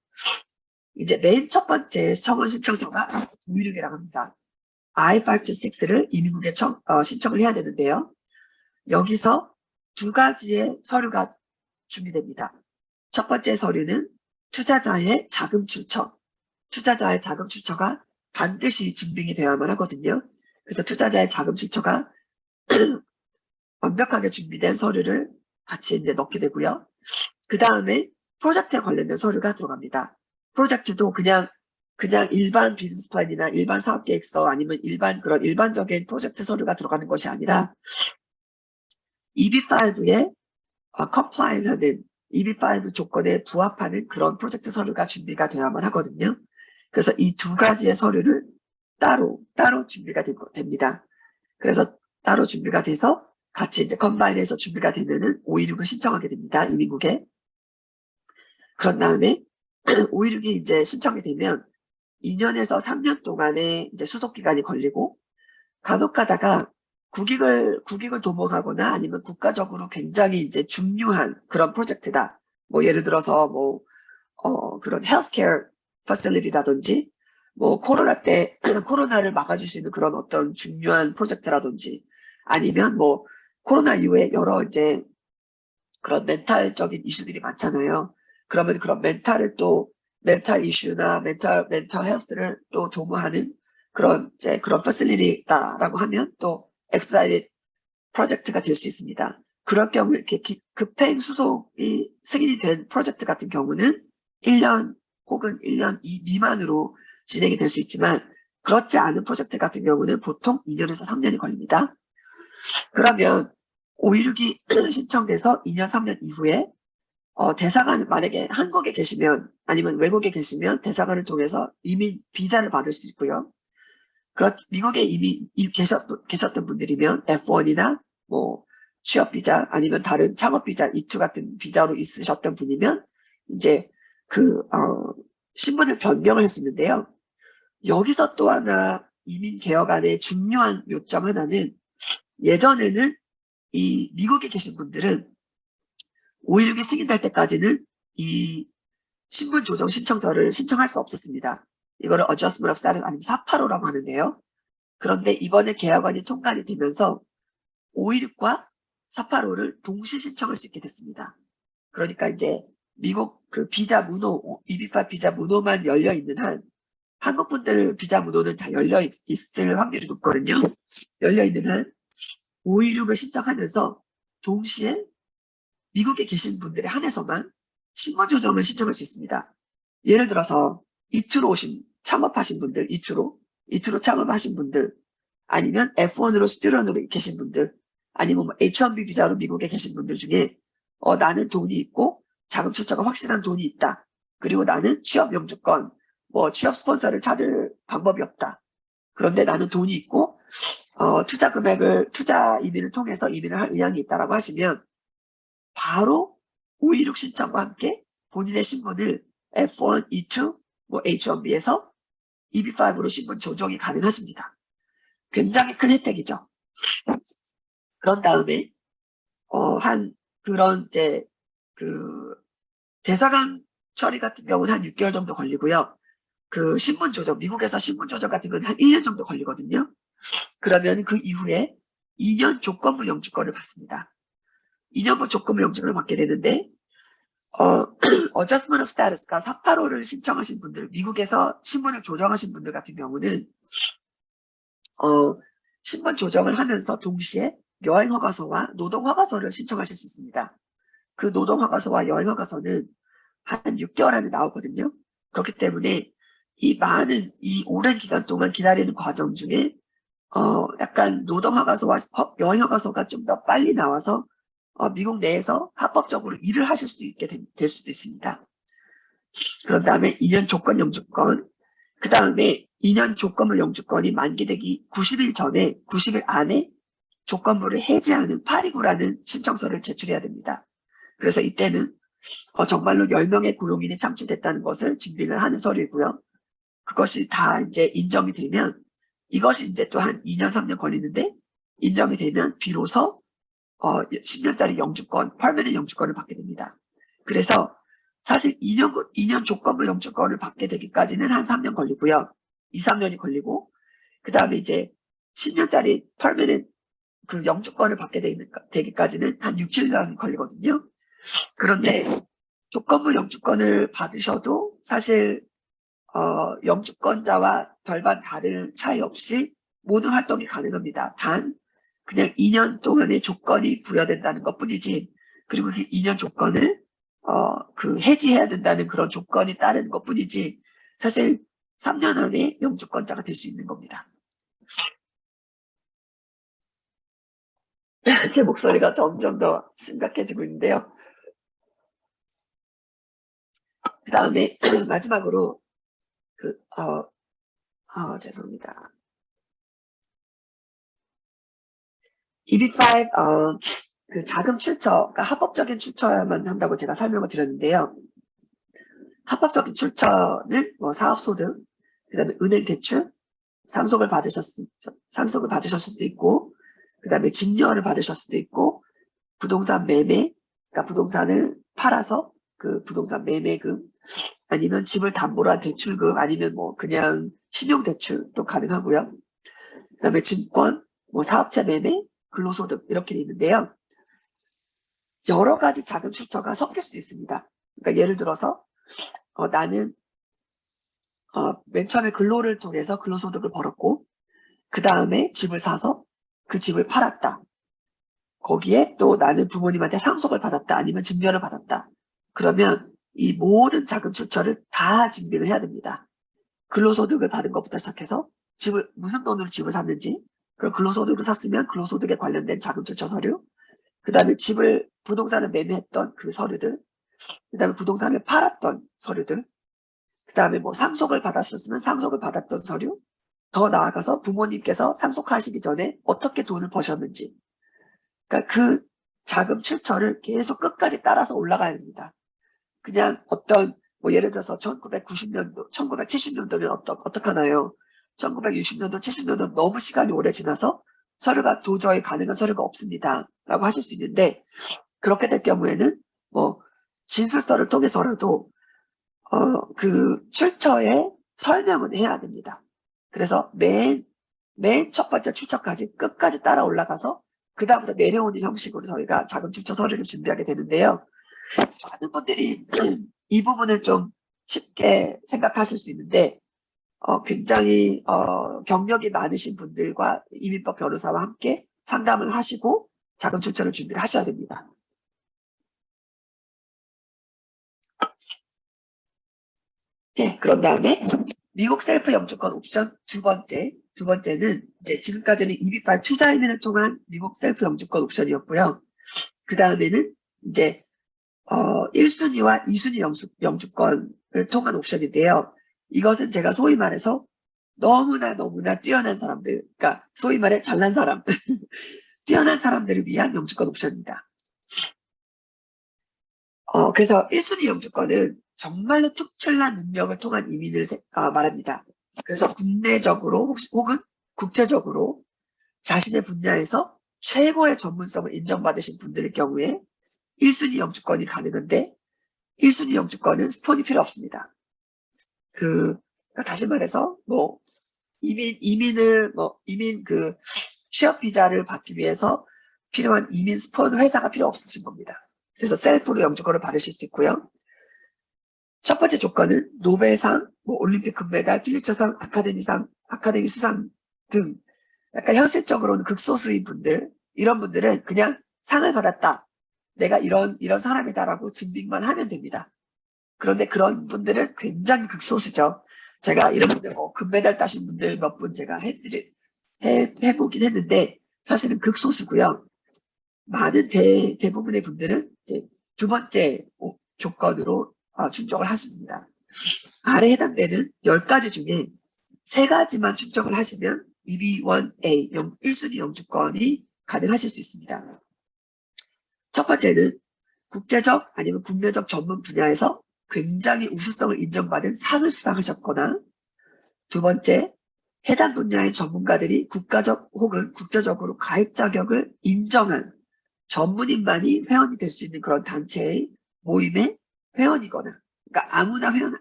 이제 맨 첫 번째 청원 신청서가 516이라고 합니다. I-526를 이민국에 신청을 해야 되는데요. 여기서 두 가지의 서류가 준비됩니다. 첫 번째 서류는 투자자의 자금 출처. 투자자의 자금 출처가 반드시 증빙이 되어야만 하거든요. 그래서 투자자의 자금 출처가 완벽하게 준비된 서류를 같이 이제 넣게 되고요. 그 다음에 프로젝트에 관련된 서류가 들어갑니다. 프로젝트도 그냥 일반 비즈니스 플랜이나 일반 사업 계획서 아니면 그런 일반적인 프로젝트 서류가 들어가는 것이 아니라 EB5에 compliance 하는 EB5 조건에 부합하는 그런 프로젝트 서류가 준비가 되어야만 하거든요. 그래서 이 두 가지의 서류를 따로 준비가 됩니다. 그래서 따로 준비가 돼서 같이 이제 컴바인해서 준비가 되면은 516을 신청하게 됩니다. 이민국에. 그런 다음에 516이 이제 신청이 되면 2년에서 3년 동안의 이제 수속 기간이 걸리고 간혹 가다가 국익을 도모하거나 아니면 국가적으로 굉장히 이제 중요한 그런 프로젝트다. 뭐 예를 들어서 뭐 그런 헬스케어 퍼실리티라든지 뭐 코로나 때 코로나를 막아줄 수 있는 그런 어떤 중요한 프로젝트라든지 아니면 뭐 코로나 이후에 여러 이제 그런 멘탈적인 이슈들이 많잖아요. 그러면 그런 멘탈 이슈나 멘탈 헬스를 또 도모하는 그런 퍼실리티다라고 하면 또 엑스라이드 프로젝트가 될 수 있습니다. 그럴 경우 이렇게 급행 수속이 승인이 된 프로젝트 같은 경우는 1년 혹은 1년 미만으로 진행이 될 수 있지만 그렇지 않은 프로젝트 같은 경우는 보통 2년에서 3년이 걸립니다. 그러면 516이 신청돼서 2년, 3년 이후에 대사관 만약에 한국에 계시면 아니면 외국에 계시면 대사관을 통해서 이민 비자를 받을 수 있고요. 미국에 이미 계셨던 분들이면 F1이나 뭐 취업 비자 아니면 다른 창업 비자 E2 같은 비자로 있으셨던 분이면 이제 신분을 변경을 할 수 있는데요. 여기서 또 하나 이민 개혁안의 중요한 요점 하나는 예전에는 이 미국에 계신 분들은 516이 승인될 때까지는 이 신분 조정 신청서를 신청할 수 없었습니다. 이거를 Adjustment of Status 아니면 485라고 하는데요. 그런데 이번에 개혁안이 통과가 되면서 516과 485를 동시 신청할 수 있게 됐습니다. 그러니까 이제 미국 그 비자 문호, EB5 비자 문호만 열려 있는 한 한국 분들 비자 문호는 다 열려 있을 확률이 높거든요. 열려 있는 한 516을 신청하면서 동시에 미국에 계신 분들에 한해서만 신분 조정을 신청할 수 있습니다. 예를 들어서 이투로 창업하신 분들, 이투로 창업하신 분들, 아니면 F1으로 스튜던트로 계신 분들, 아니면 뭐 H1B 비자로 미국에 계신 분들 중에 나는 돈이 있고 자금 출처가 확실한 돈이 있다. 그리고 나는 취업 영주권, 뭐 취업 스폰서를 찾을 방법이 없다. 그런데 나는 돈이 있고 투자 이민을 통해서 이민을 할 의향이 있다라고 하시면 바로 526 신청과 함께 본인의 신분을 F1, E2, 뭐 H1B에서 EB5로 신분 조정이 가능하십니다. 굉장히 큰 혜택이죠. 그런 다음에 그런 이제 그 대사관 처리 같은 경우는 한 6개월 정도 걸리고요. 그 신분 조정, 미국에서 신분 조정 같은 건 한 1년 정도 걸리거든요. 그러면 그 이후에 2년 조건부 영주권을 받습니다. 2년부 조건부 영주권을 받게 되는데 Adjustment of Status가 485를 신청하신 분들, 미국에서 신분을 조정하신 분들 같은 경우는 신분 조정을 하면서 동시에 여행허가서와 노동허가서를 신청하실 수 있습니다. 그 노동허가서와 여행허가서는 한 6개월 안에 나오거든요. 그렇기 때문에 이 오랜 기간 동안 기다리는 과정 중에 약간 노동허가서와 여행허가서가 좀 더 빨리 나와서 미국 내에서 합법적으로 일을 하실 수 있게 될 수도 있습니다. 그런 다음에 2년 조건 영주권, 그 다음에 2년 조건부 영주권이 만기되기 90일 안에 조건부를 해지하는 829라는 신청서를 제출해야 됩니다. 그래서 이때는 정말로 10명의 고용인이 창출됐다는 것을 증빙을 하는 서류이고요. 그것이 다 이제 인정이 되면 이것이 이제 또 한 2년, 3년 걸리는데 인정이 되면 비로소 10년짜리 영주권, 퍼머넌트 영주권을 받게 됩니다. 그래서 사실 2년 조건부 영주권을 받게 되기까지는 한 3년 걸리고요. 2, 3년이 걸리고 그 다음에 이제 10년짜리 퍼머넌트 그 영주권을 받게 되기까지는 한 6, 7년 걸리거든요. 그런데 조건부 영주권을 받으셔도 사실 영주권자와 별반 다른 차이 없이 모든 활동이 가능합니다. 단 그냥 2년 동안의 조건이 부여된다는 것뿐이지, 그리고 그 2년 조건을 해지해야 된다는 그런 조건이 따르는 것뿐이지 사실 3년 안에 영주권자가 될 수 있는 겁니다. 제 목소리가 점점 더 심각해지고 있는데요. 그 다음에 마지막으로 죄송합니다. EB5 그 자금 출처, 그러니까 합법적인 출처야만 한다고 제가 설명을 드렸는데요. 합법적인 출처는 뭐 사업소득, 그 다음에 은행 대출, 상속을 받으셨을 수도 있고, 그 다음에 증여를 받으셨을 수도 있고, 부동산 매매, 그러니까 부동산을 팔아서 그 부동산 매매금, 아니면 집을 담보로 한 대출금, 아니면 뭐 그냥 신용대출도 가능하고요. 그 다음에 증권, 뭐 사업체 매매, 근로소득 이렇게 돼 있는데요. 여러 가지 자금 출처가 섞일 수 있습니다. 그러니까 예를 들어서 나는 맨 처음에 근로를 통해서 근로소득을 벌었고 그 다음에 집을 사서 그 집을 팔았다. 거기에 또 나는 부모님한테 상속을 받았다. 아니면 증여를 받았다. 그러면 이 모든 자금 출처를 다 증빙을 해야 됩니다. 근로소득을 받은 것부터 시작해서 무슨 돈으로 집을 샀는지, 그리고 근로소득을 샀으면 근로소득에 관련된 자금 출처 서류, 그 다음에 부동산을 매매했던 그 서류들, 그 다음에 부동산을 팔았던 서류들, 그 다음에 뭐 상속을 받았었으면 상속을 받았던 서류, 더 나아가서 부모님께서 상속하시기 전에 어떻게 돈을 버셨는지, 그러니까 그 자금 출처를 계속 끝까지 따라서 올라가야 됩니다. 그냥 뭐 예를 들어서 1990년도, 1970년도면 어떡하나요? 1960년도, 70년도 너무 시간이 오래 지나서 서류가 도저히 가능한 서류가 없습니다. 라고 하실 수 있는데, 그렇게 될 경우에는 뭐 진술서를 통해서라도 그 출처의 설명은 해야 됩니다. 그래서 맨 첫 번째 출처까지 끝까지 따라 올라가서 그 다음부터 내려오는 형식으로 저희가 자금 출처 서류를 준비하게 되는데요. 많은 분들이 이 부분을 좀 쉽게 생각하실 수 있는데 굉장히 경력이 많으신 분들과 이민법 변호사와 함께 상담을 하시고 자금 출처를 준비를 하셔야 됩니다. 예, 그런 다음에 미국 셀프 영주권 옵션 두 번째는 이제 지금까지는 EB5 투자이민을 통한 미국 셀프 영주권 옵션이었고요. 그 다음에는 이제 1순위와 2순위 영주권을 통한 옵션인데요. 이것은 제가 소위 말해서 너무나 뛰어난 사람들, 그러니까 소위 말해 잘난 사람, 뛰어난 사람들을 위한 영주권 옵션입니다. 그래서 1순위 영주권은 정말로 특출난 능력을 통한 이민을 말합니다. 그래서 국내적으로 혹은 국제적으로 자신의 분야에서 최고의 전문성을 인정받으신 분들의 경우에 1순위 영주권이 가능한데 1순위 영주권은 스폰이 필요 없습니다. 그러니까 다시 말해서 이민 취업 비자를 받기 위해서 필요한 이민 스폰 회사가 필요 없으신 겁니다. 그래서 셀프로 영주권을 받으실 수 있고요. 첫 번째 조건은 노벨상, 올림픽 금메달, 필리처상, 아카데미 수상 등 약간 현실적으로는 극소수인 분들, 이런 분들은 그냥 상을 받았다. 내가 이런 사람이다라고 증빙만 하면 됩니다. 그런데 그런 분들은 굉장히 극소수죠. 제가 이런 분들, 금메달 따신 분들 몇 분 제가 해보긴 했는데, 사실은 극소수고요. 많은 대부분의 분들은 이제 두 번째 조건으로 충족을 하십니다. 아래 해당되는 10가지 중에 3가지만 충족을 하시면 EB1A 1순위 영주권이 가능하실 수 있습니다. 첫 번째는 국제적 아니면 국내적 전문 분야에서 굉장히 우수성을 인정받은 상을 수상하셨거나, 두 번째, 해당 분야의 전문가들이 국가적 혹은 국제적으로 가입 자격을 인정한 전문인만이 회원이 될 수 있는 그런 단체의 모임의 회원이거나, 그러니까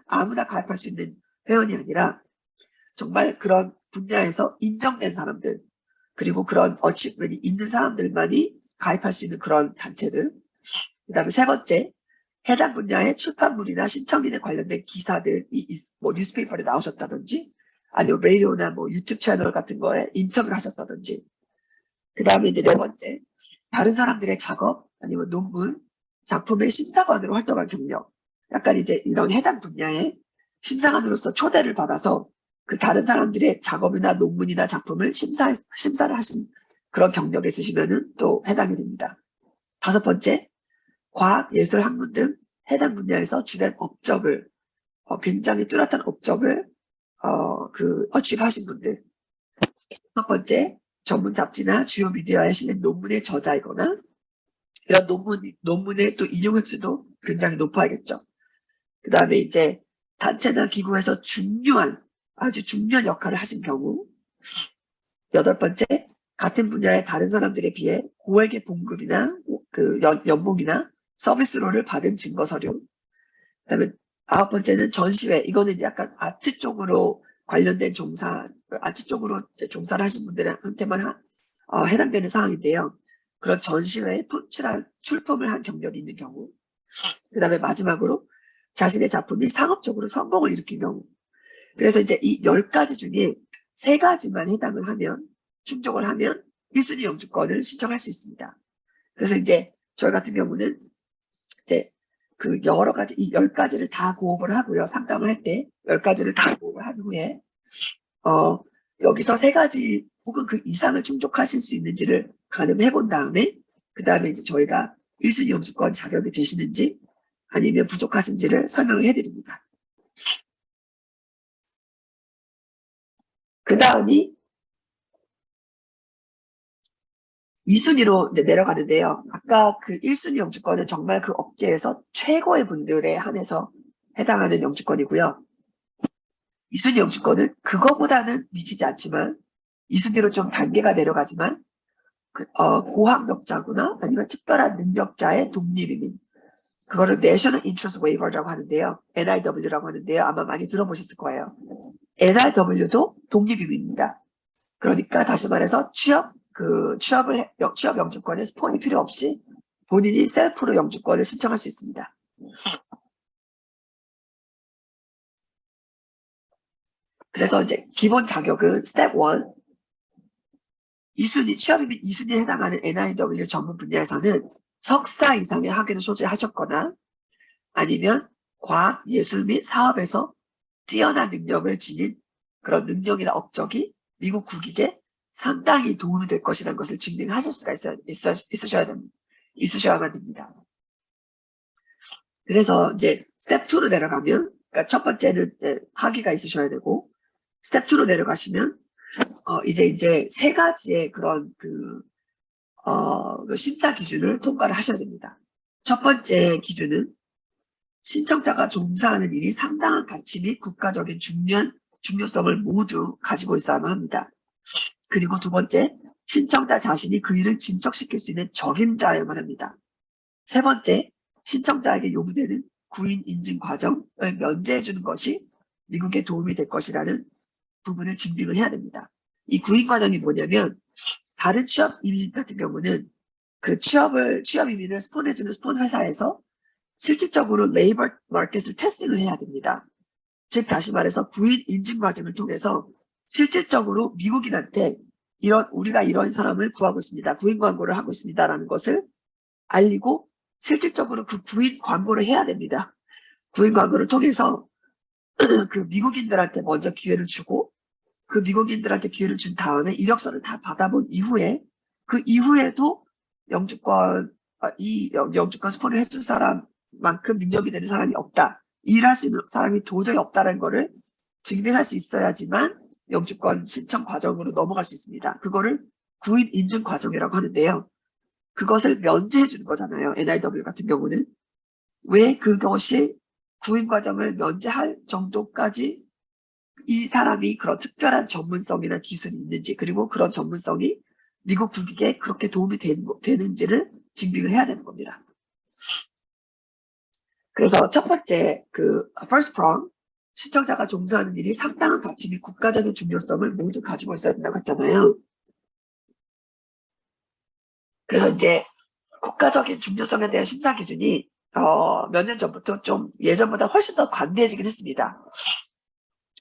아무나 가입할 수 있는 회원이 아니라 정말 그런 분야에서 인정된 사람들, 그리고 그런 어치브먼이 있는 사람들만이 가입할 수 있는 그런 단체들. 그 다음에 세 번째, 해당 분야의 출판물이나 신청인에 관련된 기사들이 뉴스페이퍼에 나오셨다든지, 아니면 라디오나 유튜브 채널 같은 거에 인터뷰를 하셨다든지. 그 다음에 이제 네 번째, 다른 사람들의 작업, 아니면 논문, 작품의 심사관으로 활동한 경력. 약간 이제 이런 해당 분야의 심사관으로서 초대를 받아서 그 다른 사람들의 작업이나 논문이나 작품을 심사를 하신 그런 경력이 있으시면은 또 해당이 됩니다. 다섯 번째, 과학, 예술, 학문 등 해당 분야에서 주된 업적을, 굉장히 뚜렷한 업적을, 어취하신 분들. 첫 번째, 전문 잡지나 주요 미디어에 실린 논문의 저자이거나, 이런 논문의 또 인용 횟수도 굉장히 높아야겠죠. 그 다음에 이제 단체나 기구에서 아주 중요한 역할을 하신 경우. 여덟 번째, 같은 분야의 다른 사람들에 비해 고액의 봉급이나 연봉이나 서비스료를 받은 증거 서류. 그다음에 아홉 번째는 전시회. 이거는 이제 약간 아트 쪽으로 관련된 아트 쪽으로 종사를 하신 분들한테만 해당되는 사항인데요. 그런 전시회에 출품을 한 경력이 있는 경우. 그다음에 마지막으로 자신의 작품이 상업적으로 성공을 일으킨 경우. 그래서 이제 이 10가지 중에 3가지만 충족을 하면 1순위 영주권을 신청할 수 있습니다. 그래서 이제 저희 같은 경우는 이제 그 여러 가지, 이 10가지를 다 고업을 하고요. 상담을 할 때 10가지를 다 고업을 한 후에, 여기서 3가지 혹은 그 이상을 충족하실 수 있는지를 가늠해 본 다음에, 그 다음에 이제 저희가 1순위 영주권 자격이 되시는지 아니면 부족하신지를 설명을 해드립니다. 그 다음이 2순위로 이제 내려가는데요. 아까 그 1순위 영주권은 정말 그 업계에서 최고의 분들에 한해서 해당하는 영주권이고요. 2순위 영주권은 그거보다는 미치지 않지만 2순위로 좀 단계가 내려가지만 고학력자구나 아니면 특별한 능력자의 독립이민, 그거를 National Interest Waiver라고 하는데요. NIW라고 하는데요. 아마 많이 들어보셨을 거예요. NIW도 독립이민입니다. 그러니까 다시 말해서 취업 영주권에 스폰이 필요 없이 본인이 셀프로 영주권을 신청할 수 있습니다. 그래서 이제 기본 자격은 스텝 1, 취업이민 2순위에 해당하는 NIW 전문 분야에서는 석사 이상의 학위를 소지하셨거나 아니면 과학, 예술 및 사업에서 뛰어난 능력을 지닌 그런 능력이나 업적이 미국 국익에 상당히 도움이 될 것이라는 것을 증명하실 수가 있으셔야만 됩니다. 그래서 이제 스텝 2로 내려가면, 그러니까 첫 번째는 이제 학위가 있으셔야 되고, 스텝 2로 내려가시면 이제 세 가지의 그런 그 심사 기준을 통과를 하셔야 됩니다. 첫 번째 기준은 신청자가 종사하는 일이 상당한 가치 및 국가적인 중요성을 모두 가지고 있어야만 합니다. 그리고 두 번째, 신청자 자신이 그 일을 진척시킬 수 있는 적임자여야만 합니다. 세 번째, 신청자에게 요구되는 구인 인증 과정을 면제해 주는 것이 미국에 도움이 될 것이라는 부분을 준비를 해야 됩니다. 이 구인 과정이 뭐냐면 다른 취업 이민 같은 경우는 그 취업 이민을 스폰해주는 스폰 회사에서 실질적으로 레이버 마켓을 테스팅을 해야 됩니다. 즉 다시 말해서 구인 인증 과정을 통해서 실질적으로 미국인한테 우리가 이런 사람을 구하고 있습니다. 구인 광고를 하고 있습니다라는 것을 알리고 실질적으로 그 구인 광고를 해야 됩니다. 구인 광고를 통해서 그 미국인들한테 먼저 기회를 주고 그 미국인들한테 기회를 준 다음에 이력서를 다 받아본 이후에 그 이후에도 영주권 스폰을 해줄 사람만큼 능력이 되는 사람이 없다. 일할 수 있는 사람이 도저히 없다는 거를 증명할 수 있어야지만 영주권 신청 과정으로 넘어갈 수 있습니다. 그거를 구인 인증 과정이라고 하는데요. 그것을 면제해 주는 거잖아요. NIW 같은 경우는. 왜 그것이 구인 과정을 면제할 정도까지 이 사람이 그런 특별한 전문성이나 기술이 있는지, 그리고 그런 전문성이 미국 국익에 그렇게 도움이 되는지를 증명을 해야 되는 겁니다. 그래서 첫 번째, first prong, 신청자가 종사하는 일이 상당한 가치 및 국가적인 중요성을 모두 가지고 있어야 된다고 했잖아요. 그래서 이제 국가적인 중요성에 대한 심사 기준이 몇 년 전부터 좀 예전보다 훨씬 더 관대해지긴 했습니다.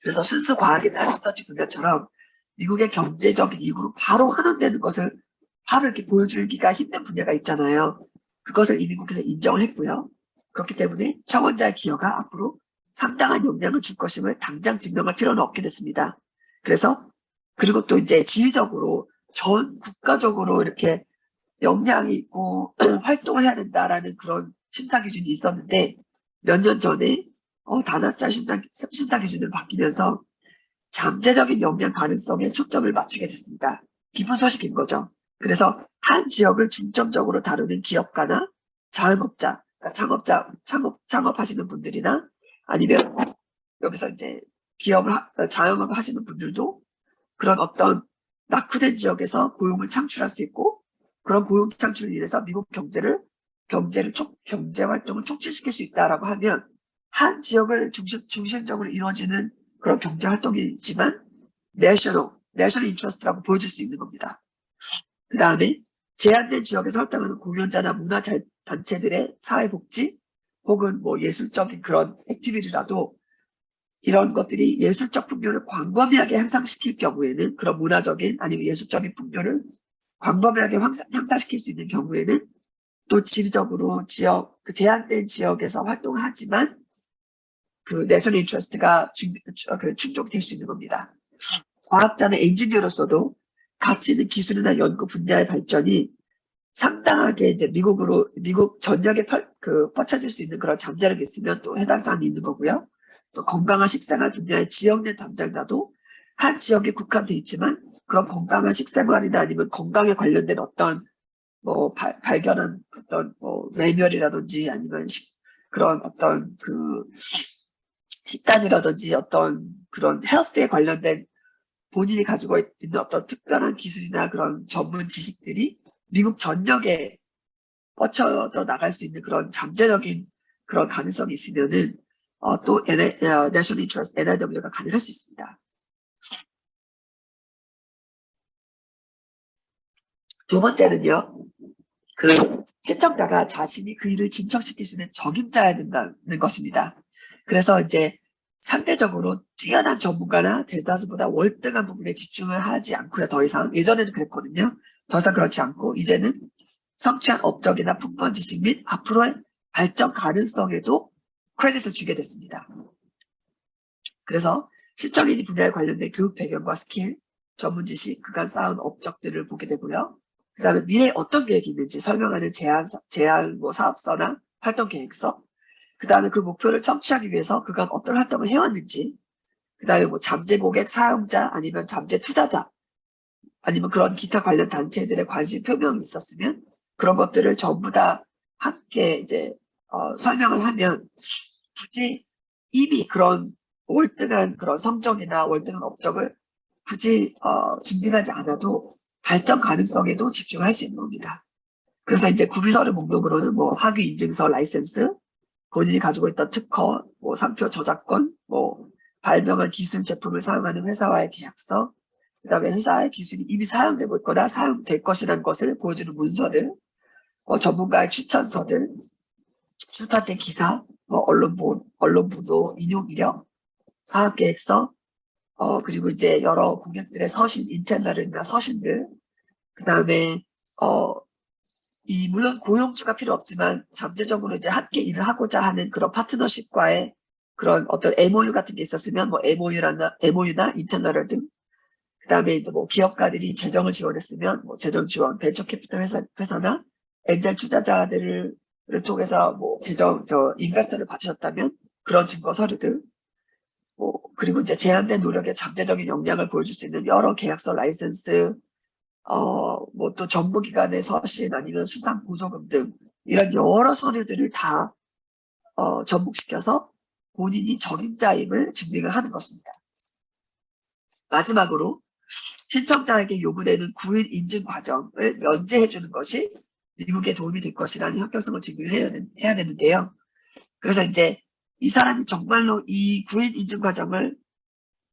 그래서 순수 과학이나 리서치 분야처럼 미국의 경제적인 이익으로 바로 환원되는 것을 바로 이렇게 보여주기가 힘든 분야가 있잖아요. 그것을 이 미국에서 인정을 했고요. 그렇기 때문에 청원자의 기여가 앞으로 상당한 영향을 줄 것임을 당장 증명할 필요는 없게 됐습니다. 그리고 또 이제 지휘적으로 전 국가적으로 이렇게 역량이 있고 활동을 해야 된다라는 그런 심사 기준이 있었는데 몇 년 전에 다나스타 심사 기준을 바뀌면서 잠재적인 역량 가능성에 초점을 맞추게 됐습니다. 기쁜 소식인 거죠. 그래서 한 지역을 중점적으로 다루는 기업가나 자영업자, 그러니까 창업하시는 분들이나 아니면 여기서 이제 자영업 하시는 분들도 그런 어떤 낙후된 지역에서 고용을 창출할 수 있고 그런 고용 창출을 인해서 미국 경제 활동을 촉진시킬 수 있다라고 하면 한 지역을 중심적으로 이루어지는 그런 경제 활동이지만 내셔널 인트러스트라고 보여줄 수 있는 겁니다. 그 다음에 제한된 지역에서 활동하는 공연자나 문화단체들의 사회복지 혹은 뭐 예술적인 그런 액티비티라도 이런 것들이 예술적 풍요를 광범위하게 향상시킬 경우에는 그런 문화적인 아니면 예술적인 풍요를 광범위하게 향상시킬 수 있는 경우에는 또 지리적으로 제한된 지역에서 활동하지만 그 내셔널 인트러스트가 충족될 수 있는 겁니다. 과학자나 엔지니어로서도 가치 있는 기술이나 연구 분야의 발전이 상당하게 이제 미국 전역에 뻗쳐질 수 있는 그런 잠재력이 있으면 또 해당 사항이 있는 거고요. 또 건강한 식생활 분야의 지역내 담당자도 한 지역에 국한돼 있지만 그런 건강한 식생활이나 아니면 건강에 관련된 어떤 뭐 발견한 어떤 뭐 뇌멸이라든지 아니면 그런 어떤 식단이라든지 어떤 그런 헬스에 관련된 본인이 가지고 있는 어떤 특별한 기술이나 그런 전문 지식들이 미국 전역에 뻗쳐져 나갈 수 있는 그런 잠재적인 그런 가능성이 있으면은 또 National Interest NIW가 가능할 수 있습니다. 두 번째는요. 신청자가 자신이 그 일을 진척시킬 수 있는 적임자여야 된다는 것입니다. 그래서 이제 상대적으로 뛰어난 전문가나 대다수보다 월등한 부분에 집중을 하지 않고요. 더 이상 예전에는 그랬거든요. 더 이상 그렇지 않고 이제는 성취한 업적이나 풍부한 지식 및 앞으로의 발전 가능성에도 크레딧을 주게 됐습니다. 그래서 실적인이 분야에 관련된 교육 배경과 스킬, 전문 지식, 그간 쌓은 업적들을 보게 되고요. 그 다음에 미래에 어떤 계획이 있는지 설명하는 제안 뭐 사업서나 활동 계획서, 그 다음에 그 목표를 성취하기 위해서 그간 어떤 활동을 해왔는지, 그 다음에 뭐 잠재 고객, 사용자, 아니면 잠재 투자자, 아니면 그런 기타 관련 단체들의 관심 표명이 있었으면 그런 것들을 전부 다 함께 이제 설명을 하면 굳이 이미 그런 월등한 그런 성적이나 월등한 업적을 굳이 증빙하지 않아도 발전 가능성에도 집중할 수 있는 겁니다. 그래서 이제 구비서류 목록으로는 뭐 학위 인증서, 라이센스, 본인이 가지고 있던 특허, 뭐 상표 저작권, 뭐 발명한 기술 제품을 사용하는 회사와의 계약서, 그다음에 회사의 기술이 이미 사용되고 있거나 사용될 것이라는 것을 보여주는 문서들, 전문가의 추천서들, 출판된 기사, 뭐 언론 보도, 인용 이력, 사업계획서, 그리고 이제 여러 고객들의 서신, 인텐더나 서신들, 그 다음에, 물론 고용주가 필요 없지만, 잠재적으로 이제 함께 일을 하고자 하는 그런 파트너십과의 그런 어떤 MOU 같은 게 있었으면, 뭐 MOU나 인텐더럴 등, 그 다음에 이제 뭐 기업가들이 재정을 지원했으면, 뭐 재정 지원, 벤처 캐피털 회사나 엔젤 투자자들을 통해서 뭐 인베스터를 받으셨다면, 그런 증거 서류들, 그리고 이제 제한된 노력의 잠재적인 역량을 보여줄 수 있는 여러 계약서, 라이센스, 뭐 또 정부기관의 서신 아니면 수상 보조금 등 이런 여러 서류들을 다 접목시켜서 본인이 적임자임을 증명을 하는 것입니다. 마지막으로 신청자에게 요구되는 구인 인증 과정을 면제해 주는 것이 미국에 도움이 될 것이라는 형평성을 증명해야 되는데요. 그래서 이제 이 사람이 정말로 이 구인 인증 과정을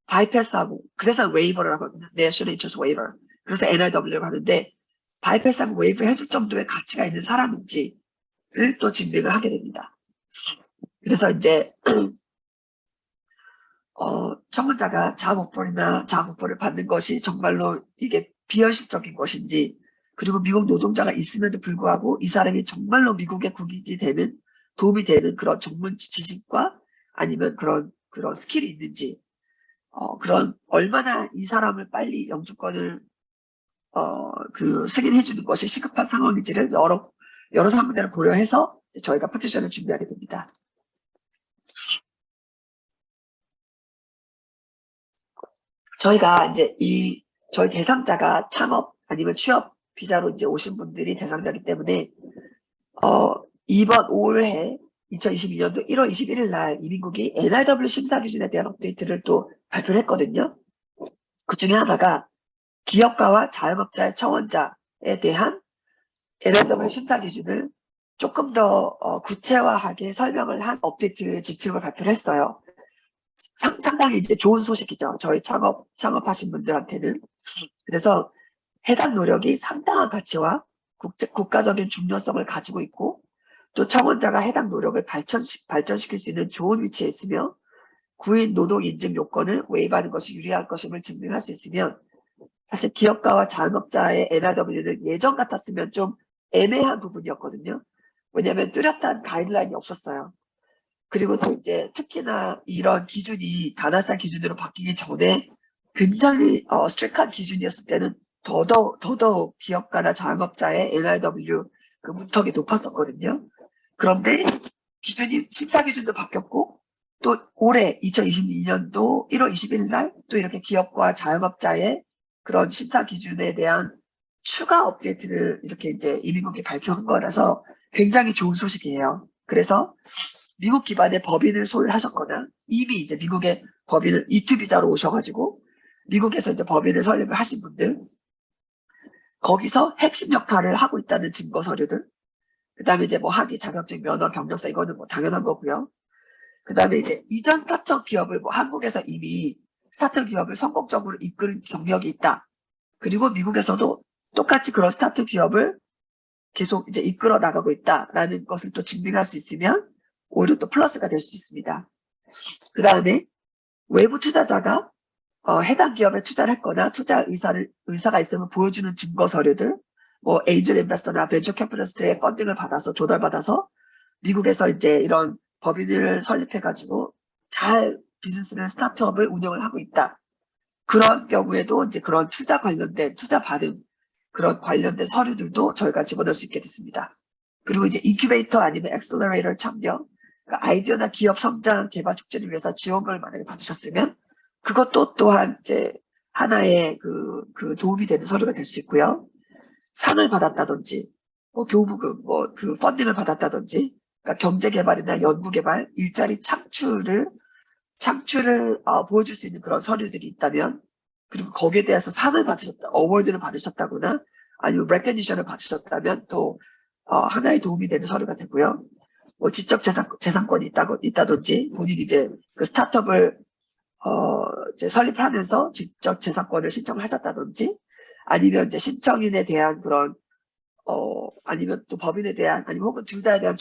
바이패스하고, 그래서 웨이버를 하거든요. National Interest Waiver. 그래서 NIW라고 하는데, 바이패스하고 웨이브 해줄 정도의 가치가 있는 사람인지를 또 증명을 하게 됩니다. 그래서 이제 청문자가 자아목벌이나 자아목벌을 받는 것이 정말로 이게 비현실적인 것인지, 그리고 미국 노동자가 있음에도 불구하고 이 사람이 정말로 미국의 국익이 되는, 도움이 되는 그런 전문 지식과 아니면 그런 스킬이 있는지, 그런 얼마나 이 사람을 빨리 영주권을 승인해 주는 것이 시급한 상황인지를 여러 상황들을 고려해서 저희가 파티션을 준비하게 됩니다. 저희가 이제 저희 대상자가 창업 아니면 취업 비자로 이제 오신 분들이 대상자이기 때문에 이번 올해 2022년도 1월 21일 날 이민국이 NIW 심사 기준에 대한 업데이트를 또 발표를 했거든요. 그 중에 하나가 기업가와 자영업자의 청원자에 대한 NIW 심사 기준을 조금 더 구체화하게 설명을 한 업데이트 지침을 발표를 했어요. 상당히 이제 좋은 소식이죠. 저희 창업하신 분들한테는. 그래서 해당 노력이 상당한 가치와 국가적인 중요성을 가지고 있고, 또 청원자가 해당 노력을 발전시킬 수 있는 좋은 위치에 있으며, 구인 노동 인증 요건을 웨이브하는 것이 유리할 것임을 증명할 수 있으면, 사실 기업가와 자영업자의 NIW는 예전 같았으면 좀 애매한 부분이었거든요. 왜냐하면 뚜렷한 가이드라인이 없었어요. 그리고 또 이제 특히나 이런 기준이 다나사 기준으로 바뀌기 전에 굉장히 스트릭한 기준이었을 때는 더더욱 기업가나 자영업자의 NIW 그 문턱이 높았었거든요. 그런데 심사 기준도 바뀌었고, 또 올해 2022년도 1월 21일 날 또 이렇게 기업과 자영업자의 그런 심사 기준에 대한 추가 업데이트를 이렇게 이제 이민국이 발표한 거라서 굉장히 좋은 소식이에요. 그래서 미국 기반의 법인을 소유하셨거나 이미 이제 미국의 법인을 E2 비자로 오셔가지고 미국에서 이제 법인을 설립을 하신 분들, 거기서 핵심 역할을 하고 있다는 증거 서류들, 그 다음에 이제 뭐 학위, 자격증, 면허, 경력서, 이거는 뭐 당연한 거고요. 그 다음에 이제 이전 스타트업 기업을 한국에서 이미 스타트업 기업을 성공적으로 이끄는 경력이 있다. 그리고 미국에서도 똑같이 그런 스타트업 기업을 계속 이제 이끌어 나가고 있다라는 것을 또 증명할 수 있으면 오히려 또 플러스가 될 수 있습니다. 그 다음에 외부 투자자가 해당 기업에 투자를 했거나 투자 의사가 있으면 보여주는 증거 서류들, 뭐 에인젤 인베스터나 벤처 캐피털리스트의 펀딩을 받아서 조달받아서 미국에서 이제 이런 법인을 설립해가지고 잘 비즈니스는 스타트업을 운영을 하고 있다. 그런 경우에도 이제 그런 투자 관련된, 투자 받은 그런 관련된 서류들도 저희가 집어넣을 수 있게 됐습니다. 그리고 이제 인큐베이터 아니면 엑셀러레이터 참여, 그러니까 아이디어나 기업 성장 개발 축제를 위해서 지원금을 만약에 받으셨으면 그것도 또한 이제 하나의 그 도움이 되는 서류가 될 수 있고요. 상을 받았다든지, 뭐 교부금, 뭐 그 펀딩을 받았다든지, 그러니까 경제개발이나 연구개발, 일자리 창출을 보여줄 수 있는 그런 서류들이 있다면, 그리고 거기에 대해서 상을 받으셨다, 어워드를 받으셨다거나, 아니면 레커니션을 받으셨다면 또 하나의 도움이 되는 서류가 되고요. 뭐 지적 재산권이 있다든지, 본인이 이제 그 스타트업을 이제 설립을 하면서 지적 재산권을 신청하셨다든지, 아니면 이제 신청인에 대한 그런 아니면 또 법인에 대한, 아니면 혹은 둘 다에 대한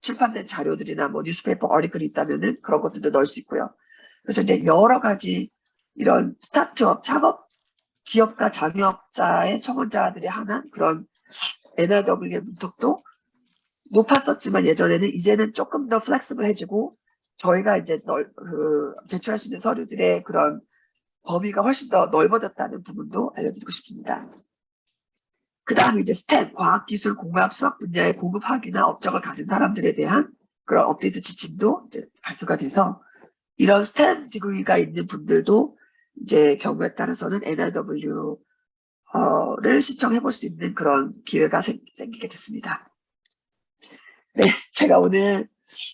출판된 자료들이나 뭐 뉴스페이퍼 어리클이 있다면은 그런 것들도 넣을 수 있고요. 그래서 이제 여러 가지 이런 스타트업, 창업, 기업가, 자영업자의 청원자들이 하는 그런 NRW의 문턱도 높았었지만 예전에는 이제는 조금 더 플렉스블해지고 저희가 이제 제출할 수 있는 서류들의 그런 범위가 훨씬 더 넓어졌다는 부분도 알려드리고 싶습니다. 그 다음에 이제 스템, 과학기술, 공학, 수학 분야의 고급 학위나 업적을 가진 사람들에 대한 그런 업데이트 지침도 이제 발표가 돼서 이런 스템 디그리가 있는 분들도 이제 경우에 따라서는 NRW를 신청해 볼 수 있는 그런 기회가 생기게 됐습니다. 네, 제가 오늘